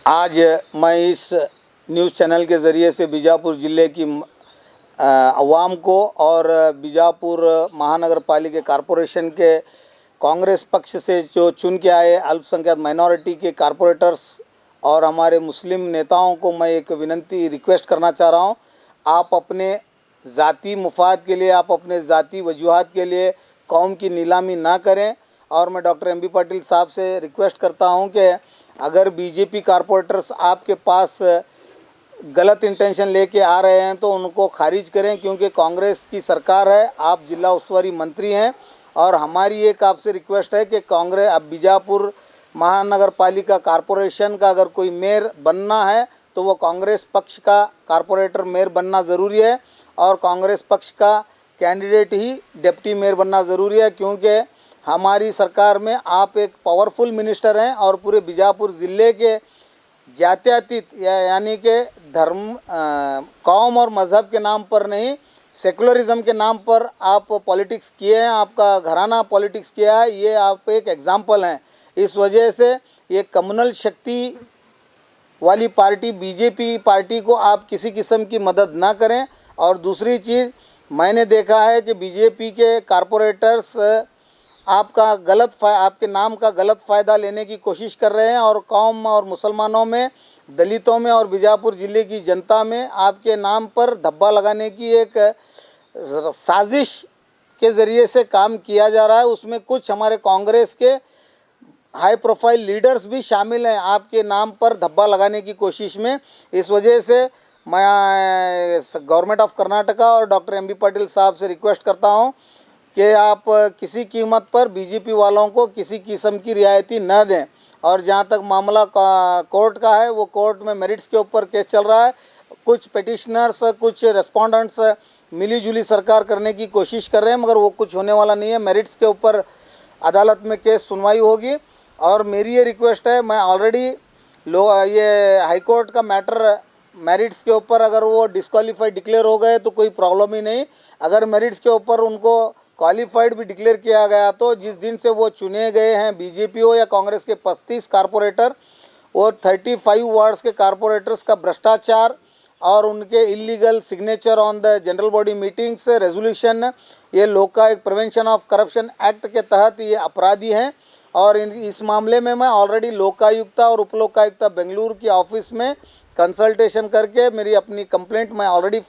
आज मैं इस न्यूज़ चैनल के ज़रिए से बीजापुर ज़िले की अवाम को और बीजापुर महानगर पालिका कॉरपोरेशन के कांग्रेस पक्ष से जो चुन के आए अल्पसंख्यक माइनॉरिटी के कॉरपोरेटर्स और हमारे मुस्लिम नेताओं को मैं एक विनंती रिक्वेस्ट करना चाह रहा हूं। आप अपने ज़ाती मुफाद के लिए, आप अपने ज़ाती वजूहात के लिए कौम की नीलामी ना करें। और मैं डॉक्टर एम बी पाटिल साहब से रिक्वेस्ट करता हूं कि अगर बीजेपी कॉरपोरेटर्स आपके पास गलत इंटेंशन लेके आ रहे हैं तो उनको खारिज करें, क्योंकि कांग्रेस की सरकार है, आप जिला उस्तुवारी मंत्री हैं। और हमारी एक आपसे रिक्वेस्ट है कि कांग्रेस अब बीजापुर महानगर पालिका कॉरपोरेशन का अगर कोई मेयर बनना है तो वो कांग्रेस पक्ष का कॉरपोरेटर मेयर बनना ज़रूरी है और कांग्रेस पक्ष का कैंडिडेट ही डिप्टी मेयर बनना ज़रूरी है, क्योंकि हमारी सरकार में आप एक पावरफुल मिनिस्टर हैं और पूरे बीजापुर ज़िले के जात्यातीत यानी कि धर्म, कौम और मज़हब के नाम पर नहीं, सेकुलरिज्म के नाम पर आप पॉलिटिक्स किए हैं, आपका घराना पॉलिटिक्स किया है। ये आप एक एग्जाम्पल हैं। इस वजह से ये कम्युनल शक्ति वाली पार्टी बीजेपी पार्टी को आप किसी किस्म की मदद ना करें। और दूसरी चीज़, मैंने देखा है कि बीजेपी के कॉरपोरेटर्स आपके नाम का गलत फ़ायदा लेने की कोशिश कर रहे हैं और कौम और मुसलमानों में, दलितों में और बीजापुर ज़िले की जनता में आपके नाम पर धब्बा लगाने की एक साजिश के ज़रिए से काम किया जा रहा है। उसमें कुछ हमारे कांग्रेस के हाई प्रोफाइल लीडर्स भी शामिल हैं आपके नाम पर धब्बा लगाने की कोशिश में। इस वजह से मैं गवर्नमेंट ऑफ कर्नाटका और डॉक्टर एम बी पाटिल साहब से रिक्वेस्ट करता हूं कि आप किसी कीमत पर बीजेपी वालों को किसी किस्म की रियायती न दें। और जहां तक मामला कोर्ट का है, वो कोर्ट में मेरिट्स के ऊपर केस चल रहा है। कुछ पिटिशनर्स, कुछ रेस्पोंडेंट्स मिली जुली सरकार करने की कोशिश कर रहे हैं, मगर वो कुछ होने वाला नहीं है। मेरिट्स के ऊपर अदालत में केस सुनवाई होगी। और मेरी ये रिक्वेस्ट है, मैं ऑलरेडी ये हाई कोर्ट का मैटर मेरिट्स के ऊपर अगर वो डिस्क्वालीफाइड डिक्लेयर हो गए तो कोई प्रॉब्लम ही नहीं। अगर मेरिट्स के ऊपर उनको क्वालिफाइड भी डिक्लेयर किया गया तो जिस दिन से वो चुने गए हैं, बीजेपी हो या कांग्रेस के 35 कॉरपोरेटर, वो 35 वार्ड्स के कॉरपोरेटर्स का भ्रष्टाचार और उनके illegal signature on the general body meetings resolution, ये Lokayukta prevention of corruption act के तहत ये अपराधी हैं। और इस मामले में मैं ऑलरेडी लोकायुक्ता और उपलोकायुक्ता बेंगलुरु की ऑफिस में कंसल्टेशन करके मेरी अपनी कंप्लेंट मैं ऑलरेडी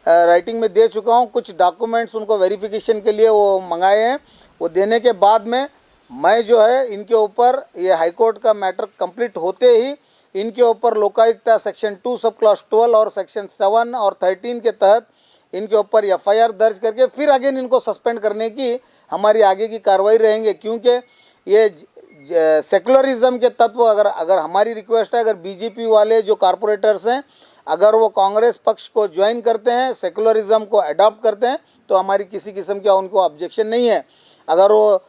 राइटिंग में दे चुका हूं। कुछ डॉक्यूमेंट्स उनको वेरिफिकेशन के लिए वो मंगाए हैं। वो देने के बाद में मैं जो है इनके ऊपर, ये हाई कोर्ट का मैटर कंप्लीट होते ही इनके ऊपर लोकायुक्ता सेक्शन 2 सब क्लॉज 12 और सेक्शन 7 और 13 के तहत इनके ऊपर एफआईआर दर्ज करके फिर अगेन इनको सस्पेंड करने की हमारी आगे की कार्रवाई रहेंगे। क्योंकि ये सेकुलरिज्म के तत्व, अगर हमारी रिक्वेस्ट है, अगर बीजेपी वाले जो कॉरपोरेटर्स हैं अगर वो कांग्रेस पक्ष को ज्वाइन करते हैं, सेकुलरिज्म को अडॉप्ट करते हैं, तो हमारी किसी किस्म का उनको ऑब्जेक्शन नहीं है। अगर वो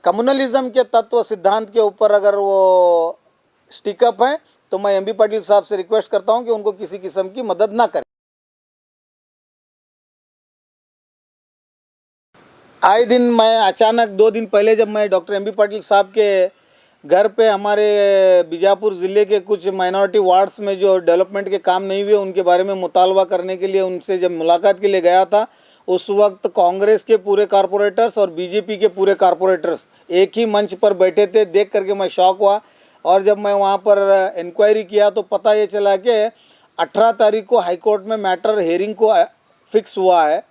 कम्युनलिज्म के तत्व सिद्धांत के ऊपर अगर वो स्टिकअप हैं तो मैं एम बी पाटिल साहब से रिक्वेस्ट करता हूं कि उनको किसी किस्म की मदद ना करें। आए दिन मैं अचानक 2 दिन पहले जब मैं डॉक्टर एम बी पाटिल साहब के घर पे हमारे बीजापुर ज़िले के कुछ माइनॉरिटी वार्ड्स में जो डेवलपमेंट के काम नहीं हुए उनके बारे में मुतालबा करने के लिए उनसे जब मुलाकात के लिए गया था, उस वक्त कांग्रेस के पूरे कॉरपोरेटर्स और बीजेपी के पूरे कॉरपोरेटर्स एक ही मंच पर बैठे थे। देख करके मैं शॉक हुआ। और जब मैं वहाँ पर इंक्वायरी किया तो पता ये चला कि 18 तारीख को हाई कोर्ट में मैटर हेयरिंग को फिक्स हुआ है।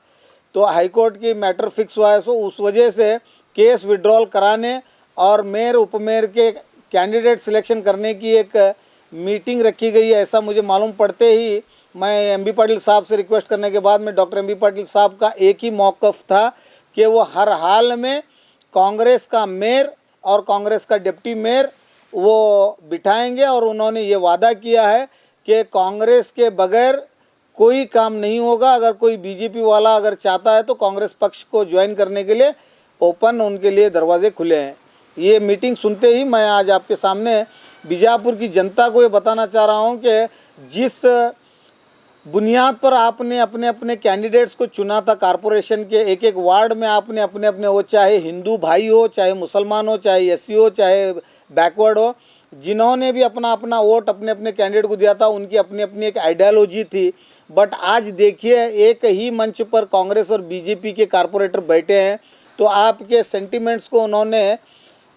तो हाई कोर्ट की मैटर फिक्स हुआ है, सो उस वजह से केस विड्रॉल कराने और मेयर उपमेयर के कैंडिडेट सिलेक्शन करने की एक मीटिंग रखी गई है, ऐसा मुझे मालूम पड़ते ही मैं एम बी पाटिल साहब से रिक्वेस्ट करने के बाद में डॉक्टर एम बी पाटिल साहब का एक ही मौक़िफ़ था कि वो हर हाल में कांग्रेस का मेयर और कांग्रेस का डिप्टी मेयर वो बिठाएंगे। और उन्होंने ये वादा किया है कि कांग्रेस के बगैर कोई काम नहीं होगा। अगर कोई बीजेपी वाला अगर चाहता है तो कांग्रेस पक्ष को ज्वाइन करने के लिए ओपन उनके लिए दरवाजे खुले हैं। ये मीटिंग सुनते ही मैं आज आपके सामने बीजापुर की जनता को ये बताना चाह रहा हूँ कि जिस बुनियाद पर आपने अपने अपने कैंडिडेट्स को चुना था, कॉरपोरेशन के एक एक वार्ड में आपने अपने अपने, वो चाहे हिंदू भाई हो, चाहे मुसलमान हो, चाहे एससी हो, चाहे बैकवर्ड हो, जिन्होंने भी अपना अपना वोट अपने अपने कैंडिडेट को दिया था, उनकी अपनी अपनी एक आइडियोलॉजी थी। बट आज देखिए एक ही मंच पर कांग्रेस और बीजेपी के कारपोरेटर बैठे हैं, तो आपके सेंटिमेंट्स को उन्होंने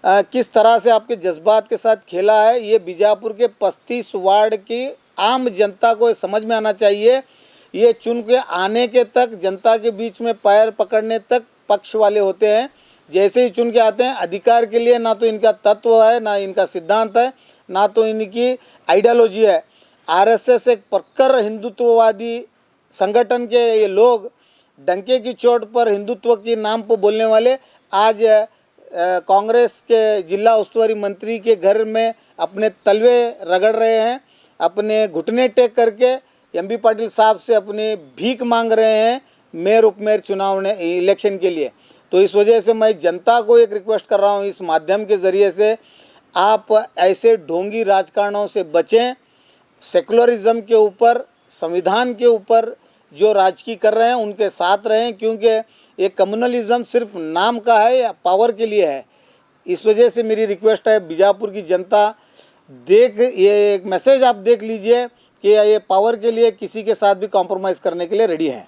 किस तरह से आपके जज्बात के साथ खेला है, ये बीजापुर के 35 वार्ड की आम जनता को समझ में आना चाहिए। ये चुन के आने के तक जनता के बीच में पैर पकड़ने तक पक्ष वाले होते हैं, जैसे ही चुन के आते हैं अधिकार के लिए ना तो इनका तत्व है, ना इनका सिद्धांत है, ना तो इनकी आइडियोलॉजी है। आरएसएस एक प्रखर हिंदुत्ववादी संगठन के ये लोग डंके की चोट पर हिंदुत्व के नाम पर बोलने वाले आज कांग्रेस के जिला उस्तुवारी मंत्री के घर में अपने तलवे रगड़ रहे हैं, अपने घुटने टेक करके एमबी पाटिल साहब से अपनी भीख मांग रहे हैं मेयर उपमेयर चुनाव ने इलेक्शन के लिए। तो इस वजह से मैं जनता को एक रिक्वेस्ट कर रहा हूँ इस माध्यम के ज़रिए से, आप ऐसे ढोंगी राजकारणों से बचें। सेकुलरिज्म के ऊपर, संविधान के ऊपर जो राजकीय कर रहे हैं उनके साथ रहें, क्योंकि ये कम्युनलिज्म सिर्फ नाम का है या पावर के लिए है। इस वजह से मेरी रिक्वेस्ट है बीजापुर की जनता, ये एक मैसेज आप देख लीजिए कि ये पावर के लिए किसी के साथ भी कॉम्प्रोमाइज़ करने के लिए रेडी हैं।